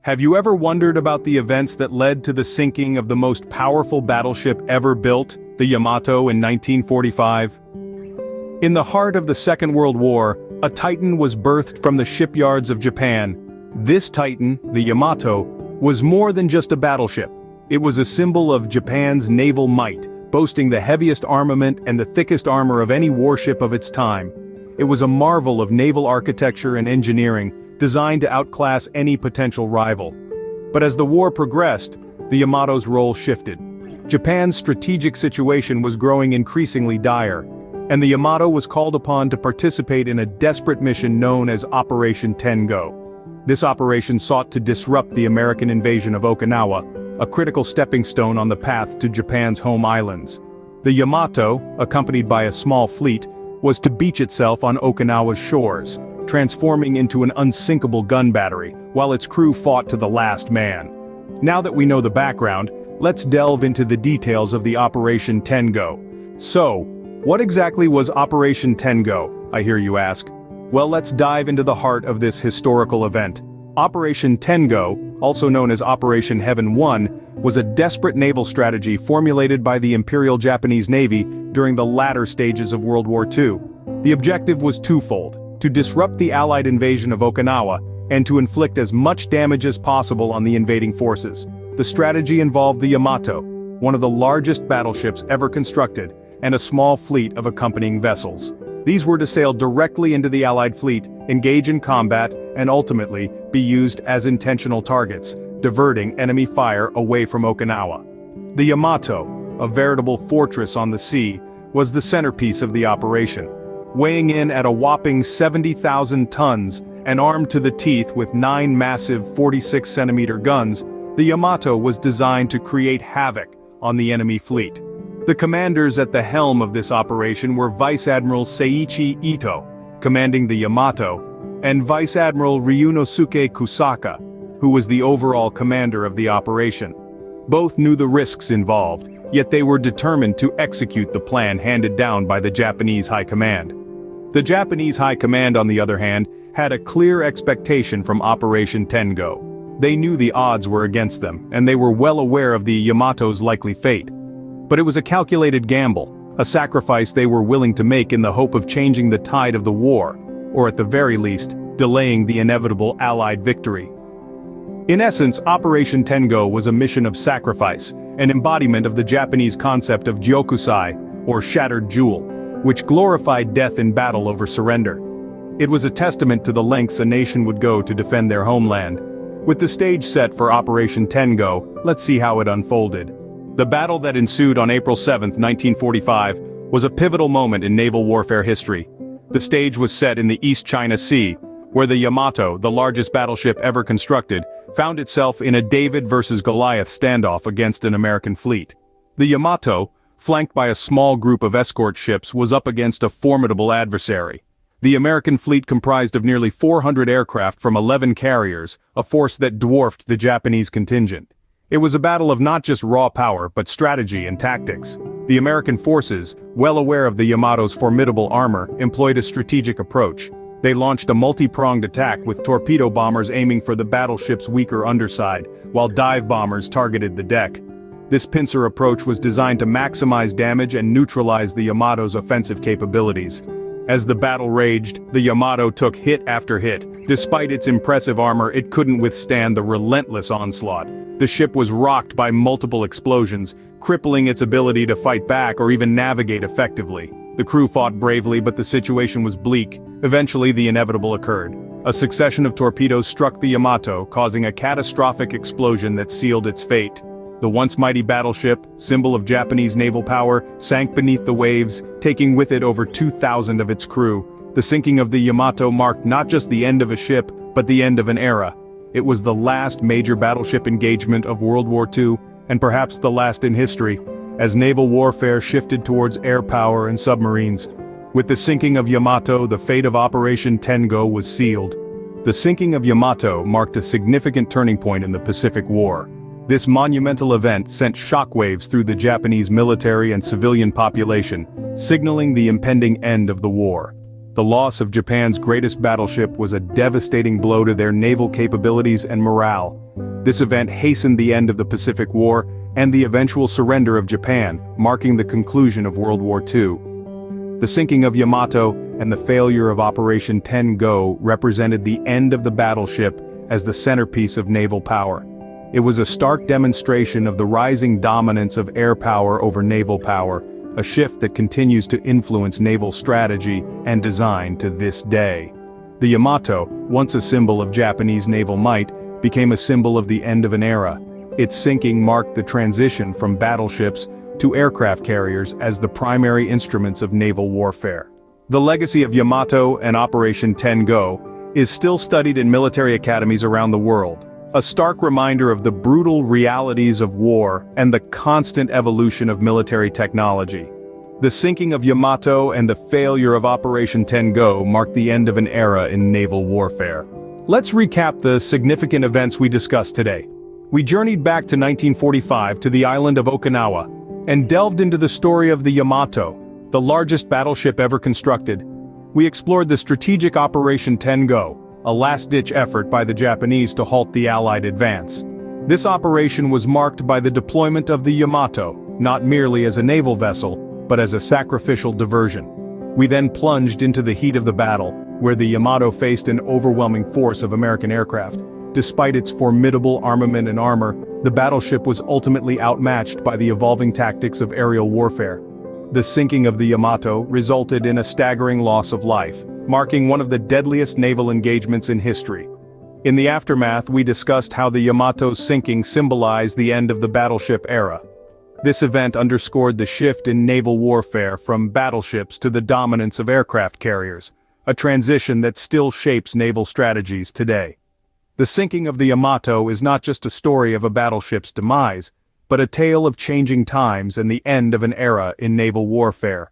Have you ever wondered about the events that led to the sinking of the most powerful battleship ever built, the Yamato in 1945? In the heart of the Second World War, a Titan was birthed from the shipyards of Japan. This Titan, the Yamato, was more than just a battleship. It was a symbol of Japan's naval might, boasting the heaviest armament and the thickest armor of any warship of its time. It was a marvel of naval architecture and engineering, designed to outclass any potential rival. But as the war progressed, the Yamato's role shifted. Japan's strategic situation was growing increasingly dire, and the Yamato was called upon to participate in a desperate mission known as Operation Ten-Go. This operation sought to disrupt the American invasion of Okinawa, a critical stepping stone on the path to Japan's home islands. The Yamato, accompanied by a small fleet, was to beach itself on Okinawa's shores, transforming into an unsinkable gun battery, while its crew fought to the last man. Now that we know the background, let's delve into the details of the Operation Ten-Go. So, what exactly was Operation Ten-Go, I hear you ask? Well, let's dive into the heart of this historical event. Operation Ten-Go, also known as Operation Heaven 1, was a desperate naval strategy formulated by the Imperial Japanese Navy during the latter stages of World War II. The objective was twofold: to disrupt the Allied invasion of Okinawa, and to inflict as much damage as possible on the invading forces. The strategy involved the Yamato, one of the largest battleships ever constructed, and a small fleet of accompanying vessels. These were to sail directly into the Allied fleet, engage in combat, and ultimately be used as intentional targets, diverting enemy fire away from Okinawa. The Yamato, a veritable fortress on the sea, was the centerpiece of the operation. Weighing in at a whopping 70,000 tons, and armed to the teeth with 9 massive 46-centimeter guns, the Yamato was designed to create havoc on the enemy fleet. The commanders at the helm of this operation were Vice Admiral Seiichi Ito, commanding the Yamato, and Vice Admiral Ryunosuke Kusaka, who was the overall commander of the operation. Both knew the risks involved, yet they were determined to execute the plan handed down by the Japanese High Command. The Japanese High Command, on the other hand, had a clear expectation from Operation Ten-Go. They knew the odds were against them, and they were well aware of the Yamato's likely fate. But it was a calculated gamble, a sacrifice they were willing to make in the hope of changing the tide of the war, or at the very least, delaying the inevitable Allied victory. In essence, Operation Ten-Go was a mission of sacrifice, an embodiment of the Japanese concept of Gyokusai, or shattered jewel, which glorified death in battle over surrender. It was a testament to the lengths a nation would go to defend their homeland. With the stage set for Operation Ten-Go, let's see how it unfolded. The battle that ensued on April 7, 1945, was a pivotal moment in naval warfare history. The stage was set in the East China Sea, where the Yamato, the largest battleship ever constructed, found itself in a David versus Goliath standoff against an American fleet. The Yamato, flanked by a small group of escort ships, was up against a formidable adversary. The American fleet comprised of nearly 400 aircraft from 11 carriers, a force that dwarfed the Japanese contingent. It was a battle of not just raw power but strategy and tactics. The American forces, well aware of the Yamato's formidable armor, employed a strategic approach. They launched a multi-pronged attack with torpedo bombers aiming for the battleship's weaker underside, while dive bombers targeted the deck. This pincer approach was designed to maximize damage and neutralize the Yamato's offensive capabilities. As the battle raged, the Yamato took hit after hit. Despite its impressive armor, it couldn't withstand the relentless onslaught. The ship was rocked by multiple explosions, crippling its ability to fight back or even navigate effectively. The crew fought bravely, but the situation was bleak. Eventually, the inevitable occurred. A succession of torpedoes struck the Yamato, causing a catastrophic explosion that sealed its fate. The once mighty battleship, symbol of Japanese naval power, sank beneath the waves, taking with it over 2,000 of its crew. The sinking of the Yamato marked not just the end of a ship, but the end of an era. It was the last major battleship engagement of World War II, and perhaps the last in history, as naval warfare shifted towards air power and submarines. With the sinking of Yamato, the fate of Operation Ten-Go was sealed. The sinking of Yamato marked a significant turning point in the Pacific War. This monumental event sent shockwaves through the Japanese military and civilian population, signaling the impending end of the war. The loss of Japan's greatest battleship was a devastating blow to their naval capabilities and morale. This event hastened the end of the Pacific War and the eventual surrender of Japan, marking the conclusion of World War II. The sinking of Yamato and the failure of Operation Ten-Go represented the end of the battleship as the centerpiece of naval power. It was a stark demonstration of the rising dominance of air power over naval power, a shift that continues to influence naval strategy and design to this day. The Yamato, once a symbol of Japanese naval might, became a symbol of the end of an era. Its sinking marked the transition from battleships to aircraft carriers as the primary instruments of naval warfare. The legacy of Yamato and Operation Ten-Go is still studied in military academies around the world, a stark reminder of the brutal realities of war and the constant evolution of military technology. The sinking of Yamato and the failure of Operation Ten-Go marked the end of an era in naval warfare. Let's recap the significant events we discussed today. We journeyed back to 1945 to the island of Okinawa, and delved into the story of the Yamato, the largest battleship ever constructed. We explored the strategic Operation Ten-Go, a last-ditch effort by the Japanese to halt the Allied advance. This operation was marked by the deployment of the Yamato, not merely as a naval vessel, but as a sacrificial diversion. We then plunged into the heat of the battle, where the Yamato faced an overwhelming force of American aircraft. Despite its formidable armament and armor, the battleship was ultimately outmatched by the evolving tactics of aerial warfare. The sinking of the Yamato resulted in a staggering loss of life, marking one of the deadliest naval engagements in history. In the aftermath, we discussed how the Yamato's sinking symbolized the end of the battleship era. This event underscored the shift in naval warfare from battleships to the dominance of aircraft carriers, a transition that still shapes naval strategies today. The sinking of the Yamato is not just a story of a battleship's demise, but a tale of changing times and the end of an era in naval warfare.